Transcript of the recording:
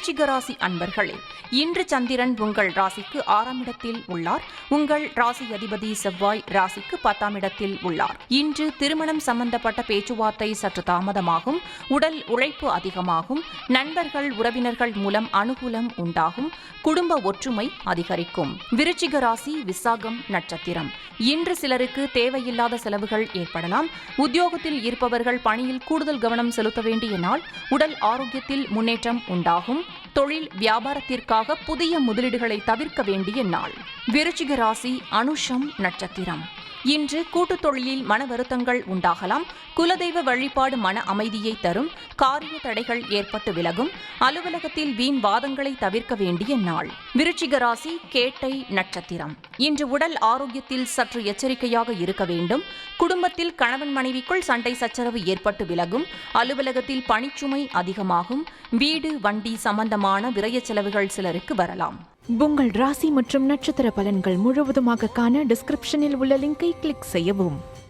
விருச்சிக ராசி அன்பர்களே, இன்று சந்திரன் உங்கள் ராசிக்கு 6ஆம் இடத்தில் உள்ளார். உங்கள் ராசி அதிபதி செவ்வாய் ராசிக்கு 10ஆம் இடத்தில் உள்ளார். இன்று திருமணம் சம்பந்தப்பட்ட பேச்சுவார்த்தை சற்று தாமதமாகும். உடல் உழைப்பு அதிகமாகும். நண்பர்கள் உறவினர்கள் மூலம் அனுகூலம் உண்டாகும். குடும்ப ஒற்றுமை அதிகரிக்கும். விருச்சிக ராசி விசாகம் நட்சத்திரம். இன்று சிலருக்கு தேவையில்லாத செலவுகள் ஏற்படலாம். உத்தியோகத்தில் இருப்பவர்கள் பணியில் கூடுதல் கவனம் செலுத்த வேண்டிய நாள். உடல் ஆரோக்கியத்தில் முன்னேற்றம் உண்டாகும். தொழில் வியாபாரத்திற்காக புதிய முதலீடுகளை தவிர்க்க வேண்டிய நாள். விருச்சிக ராசி அனுஷம் நட்சத்திரம். இன்று கூட்டுத் தொழிலில் மன வருத்தங்கள் உண்டாகலாம். குலதெய்வ வழிபாடு மன அமைதியை தரும். காரிய தடைகள் ஏற்பட்டு விலகும். அலுவலகத்தில் வீண் வாதங்களை தவிர்க்க வேண்டிய நாள். விருச்சிக ராசி கேட்டை நட்சத்திரம். இன்று உடல் ஆரோக்கியத்தில் சற்று எச்சரிக்கையாக இருக்க வேண்டும். குடும்பத்தில் கணவன் மனைவிக்குள் சண்டை சச்சரவு ஏற்பட்டு விலகும். அலுவலகத்தில் பணிச்சுமை அதிகமாகும். வீடு வண்டி சம்பந்தமான விரய செலவுகள் சிலருக்கு வரலாம். உங்கள் ராசி மற்றும் நட்சத்திர பலன்கள் முழுவதுமாக காண டிஸ்கிரிப்ஷனில் உள்ள லிங்கை கிளிக் செய்யவும்.